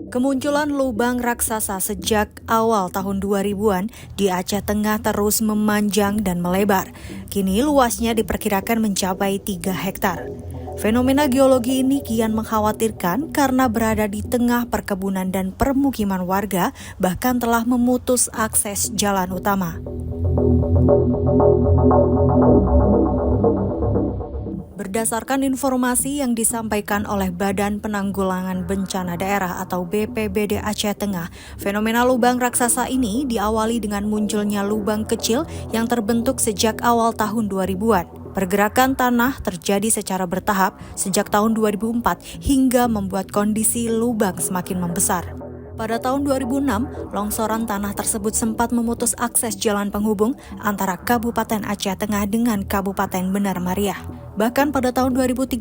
Kemunculan lubang raksasa sejak awal tahun 2000-an di Aceh Tengah terus memanjang dan melebar. Kini luasnya diperkirakan mencapai 3 hektar. Fenomena geologi ini kian mengkhawatirkan karena berada di tengah perkebunan dan permukiman warga, bahkan telah memutus akses jalan utama. Berdasarkan informasi yang disampaikan oleh Badan Penanggulangan Bencana Daerah atau BPBD Aceh Tengah, fenomena lubang raksasa ini diawali dengan munculnya lubang kecil yang terbentuk sejak awal tahun 2000-an. Pergerakan tanah terjadi secara bertahap sejak tahun 2004 hingga membuat kondisi lubang semakin membesar. Pada tahun 2006, longsoran tanah tersebut sempat memutus akses jalan penghubung antara Kabupaten Aceh Tengah dengan Kabupaten Benar Mariah. Bahkan pada tahun 2013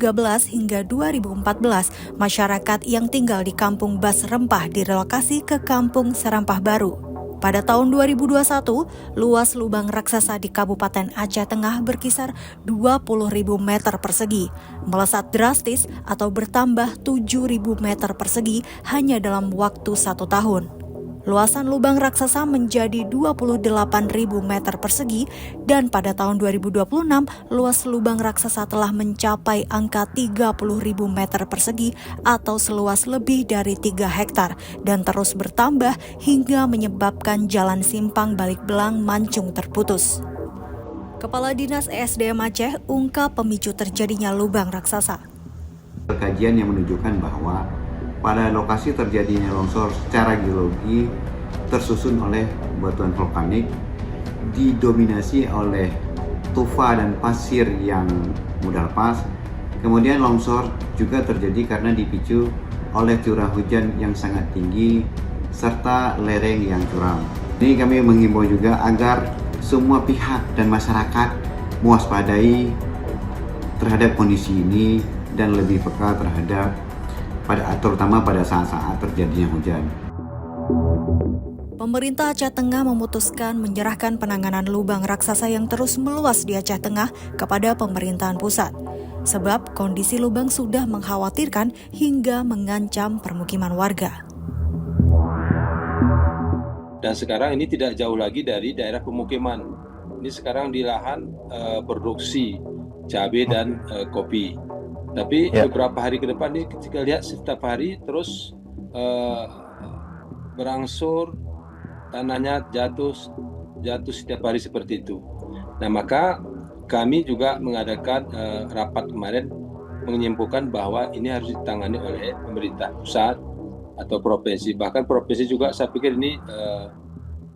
hingga 2014, masyarakat yang tinggal di Kampung Bas Rempah direlokasi ke Kampung Serampah Baru. Pada tahun 2021, luas lubang raksasa di Kabupaten Aceh Tengah berkisar 20.000 meter persegi, melesat drastis atau bertambah 7.000 meter persegi hanya dalam waktu 1 tahun. Luasan lubang raksasa menjadi 28.000 meter persegi dan pada tahun 2026, luas lubang raksasa telah mencapai angka 30.000 meter persegi atau seluas lebih dari 3 hektar dan terus bertambah hingga menyebabkan jalan simpang Balik Belang Mancung terputus. Kepala Dinas ESDM Aceh ungkap pemicu terjadinya lubang raksasa. Kajian yang menunjukkan bahwa pada lokasi terjadinya longsor secara geologi tersusun oleh batuan vulkanik, didominasi oleh tufa dan pasir yang mudah lepas. Kemudian longsor juga terjadi karena dipicu oleh curah hujan yang sangat tinggi serta lereng yang curam. Ini kami menghimbau juga agar semua pihak dan masyarakat mewaspadai terhadap kondisi ini dan lebih peka terhadap terutama pada saat-saat terjadinya hujan. Pemerintah Aceh Tengah memutuskan menyerahkan penanganan lubang raksasa yang terus meluas di Aceh Tengah kepada pemerintahan pusat. Sebab kondisi lubang sudah mengkhawatirkan hingga mengancam permukiman warga. Dan sekarang ini tidak jauh lagi dari daerah pemukiman. Ini sekarang di lahan produksi cabai dan kopi. Tapi beberapa hari ke depan ini kita lihat setiap hari terus berangsur tanahnya jatuh setiap hari seperti itu. Nah, maka kami juga mengadakan rapat kemarin menyimpulkan bahwa ini harus ditangani oleh pemerintah pusat atau provinsi. Bahkan provinsi juga saya pikir ini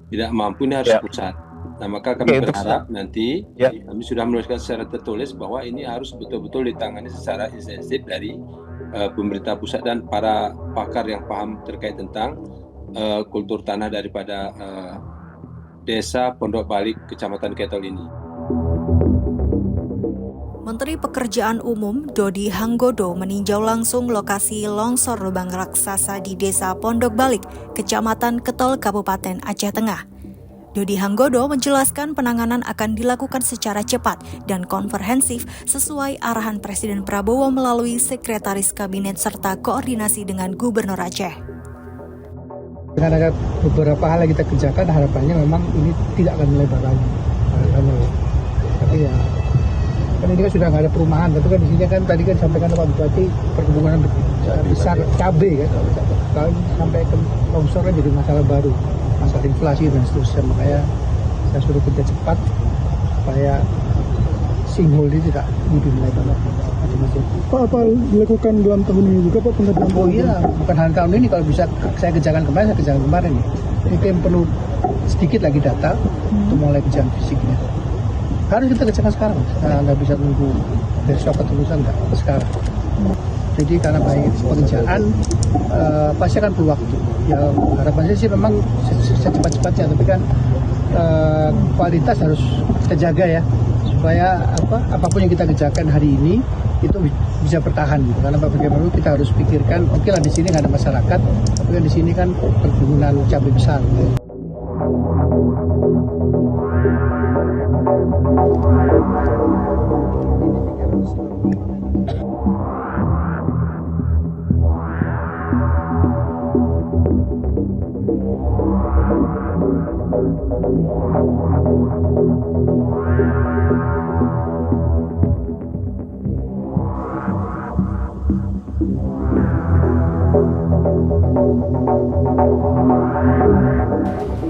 tidak mampu, ini harus pusat. Nah, maka kami berharap nanti kami sudah menuliskan secara tertulis bahwa ini harus betul-betul ditangani secara intensif dari pemerintah pusat dan para pakar yang paham terkait tentang kultur tanah daripada desa Pondok Balik, Kecamatan Ketol ini. Menteri Pekerjaan Umum Dodi Hanggodo meninjau langsung lokasi longsor lubang raksasa di desa Pondok Balik, Kecamatan Ketol, Kabupaten Aceh Tengah. Dodi Hanggodo menjelaskan penanganan akan dilakukan secara cepat dan komprehensif sesuai arahan Presiden Prabowo melalui Sekretaris Kabinet serta koordinasi dengan Gubernur Aceh. Dengan ada beberapa hal yang kita kerjakan, harapannya memang ini tidak akan melebar lagi. Tapi ya, kan ini kan sudah nggak ada perumahan, tapi kan di sini kan tadi kan sampaikan Pak Bupati perkebunan besar cabai kan, kalau sampai ke longsornya jadi masalah baru. Masalah inflasi dan seterusnya, makanya saya suruh kerja cepat supaya sinkhole ini tidak lebih melebar lagi. Pak, apa dilakukan dalam tahun ini juga Pak pengerjaan? Oh iya, bukan hanya tahun ini, kalau bisa saya kerjakan kemarin, saya kerjakan kemarin nih. Ini yang perlu sedikit lagi data untuk mulai kerjaan fisiknya. Harus kita kerjakan sekarang, nggak bisa tunggu besok atau lusa, nggak, sekarang. Jadi karena banyak pekerjaan pasti akan perlu waktu. Ya harapannya sih memang secepat-cepatnya, tapi kan kualitas harus kita jaga ya, supaya apapun yang kita kerjakan hari ini itu bisa bertahan gitu. Karena bagaimana kita harus pikirkan, oke lah di sini nggak ada masyarakat, tapi kan di sini kan perkebunan cabai besar. Gitu.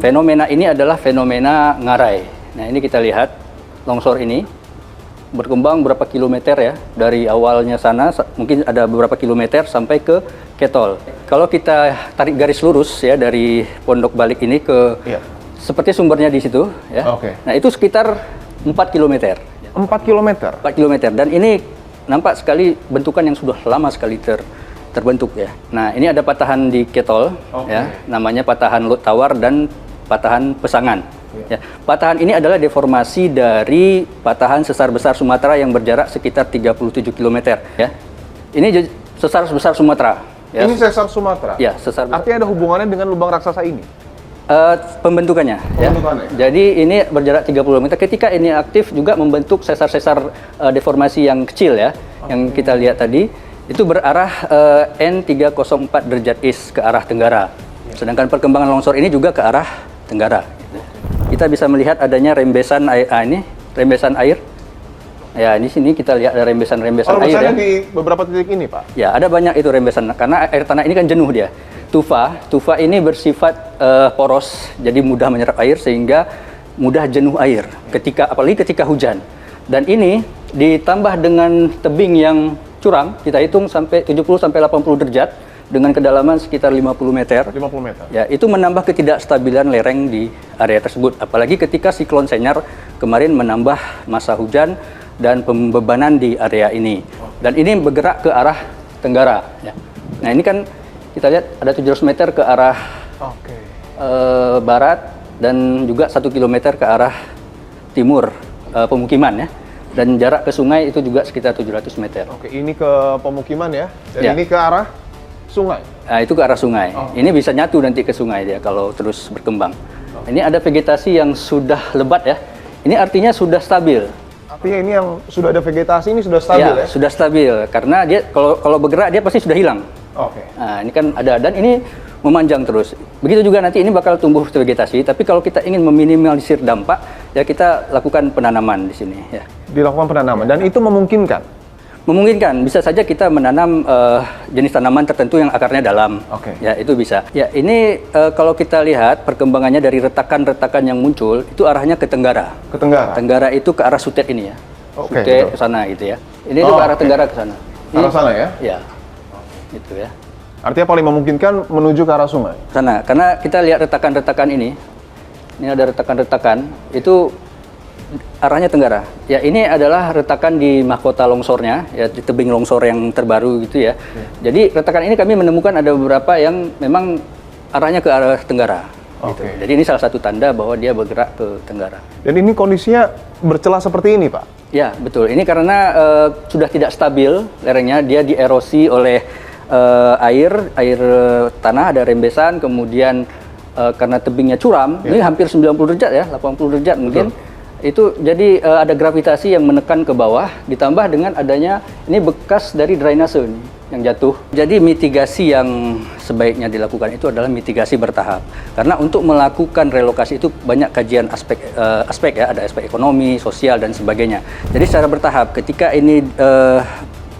Fenomena ini adalah fenomena ngarai. Nah, ini kita lihat longsor ini berkembang berapa kilometer ya, dari awalnya sana mungkin ada beberapa kilometer sampai ke Ketol. Kalau kita tarik garis lurus ya dari Pondok Balik ini ke seperti sumbernya di situ ya. Nah, itu sekitar 4 kilometer. 4 kilometer? 4 kilometer, dan ini nampak sekali bentukan yang sudah lama sekali terbentuk ya. Nah, ini ada patahan di Ketol ya, namanya patahan Lut Tawar dan patahan Pesangan. Ya. Patahan ini adalah deformasi dari patahan sesar besar Sumatera yang berjarak sekitar 37 km ya. Ini sesar besar Sumatera. Ya. Ini sesar Sumatera? Ya, sesar besar. Artinya ada hubungannya dengan lubang raksasa ini? Pembentukannya. Ya. Jadi ini berjarak 30 km. Ketika ini aktif juga membentuk sesar-sesar deformasi yang kecil ya, yang kita lihat tadi. Itu berarah N304 derajat east ke arah tenggara. Sedangkan perkembangan longsor ini juga ke arah tenggara. Kita bisa melihat adanya rembesan air. Ini rembesan air. Ya, di sini kita lihat ada rembesan-rembesan air ya. Di beberapa titik ini, Pak? Ya, ada banyak itu rembesan. Karena air tanah ini kan jenuh dia. Tufa ini bersifat poros, jadi mudah menyerap air sehingga mudah jenuh air apalagi ketika hujan. Dan ini ditambah dengan tebing yang curam, kita hitung sampai 70 sampai 80 derajat dengan kedalaman sekitar 50 meter. 50 meter. Ya, itu menambah ketidakstabilan lereng di area tersebut. Apalagi ketika siklon Senyar kemarin menambah masa hujan dan pembebanan di area ini. Dan ini bergerak ke arah tenggara. Ya. Nah, ini kan kita lihat ada 700 meter ke arah barat dan juga 1 kilometer ke arah timur pemukiman ya. Dan jarak ke sungai itu juga sekitar 700 meter. Oke, ini ke pemukiman ya, dan ini ke arah sungai? Nah, itu ke arah sungai. Ini bisa nyatu nanti ke sungai dia kalau terus berkembang. Ini ada vegetasi yang sudah lebat ya. Ini artinya sudah stabil. Artinya ini yang sudah ada vegetasi ini sudah stabil ya? Sudah stabil. Karena dia kalau bergerak dia pasti sudah hilang. Nah, ini kan ada, dan ini memanjang terus. Begitu juga nanti ini bakal tumbuh vegetasi, tapi kalau kita ingin meminimalisir dampak, ya kita lakukan penanaman di sini ya. Dilakukan penanaman, dan itu memungkinkan? Memungkinkan, bisa saja kita menanam jenis tanaman tertentu yang akarnya dalam. Ya, itu bisa. Ya, ini kalau kita lihat perkembangannya dari retakan-retakan yang muncul, itu arahnya ke tenggara. Ke tenggara? Tenggara itu ke arah Sutet ini ya. Sutet ke sana gitu ya. Ini itu ke arah tenggara ke sana. Ke arah sana ya? Ya. Itu ya. Artinya paling memungkinkan menuju ke arah sungai? Sana, karena kita lihat retakan-retakan ini ada retakan-retakan, itu arahnya tenggara. Ya, ini adalah retakan di mahkota longsornya, ya di tebing longsor yang terbaru gitu ya. Jadi retakan ini kami menemukan ada beberapa yang memang arahnya ke arah tenggara. Gitu. Jadi ini salah satu tanda bahwa dia bergerak ke tenggara. Dan ini kondisinya bercelah seperti ini, Pak? Ya, betul. Ini karena sudah tidak stabil lerengnya, dia dierosi oleh air tanah, ada rembesan, kemudian karena tebingnya curam, ini hampir 90 derajat ya, 80 derajat mungkin. Itu jadi ada gravitasi yang menekan ke bawah, ditambah dengan adanya ini bekas dari drainase ini yang jatuh. Jadi mitigasi yang sebaiknya dilakukan itu adalah mitigasi bertahap. Karena untuk melakukan relokasi itu banyak kajian aspek ya, ada aspek ekonomi, sosial dan sebagainya. Jadi secara bertahap, ketika ini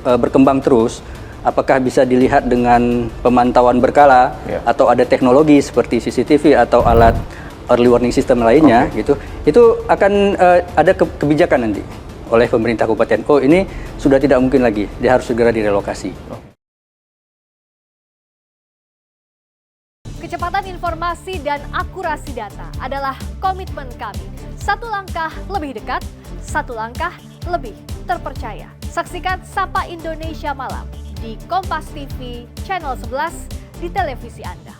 berkembang terus, apakah bisa dilihat dengan pemantauan berkala atau ada teknologi seperti CCTV atau alat early warning system lainnya gitu, itu akan ada kebijakan nanti oleh pemerintah kabupaten. Oh, ini sudah tidak mungkin lagi, dia harus segera direlokasi. Kecepatan informasi dan akurasi data adalah komitmen kami. Satu langkah lebih dekat, satu langkah lebih terpercaya. Saksikan Sapa Indonesia Malam di Kompas TV Channel 11 di televisi Anda.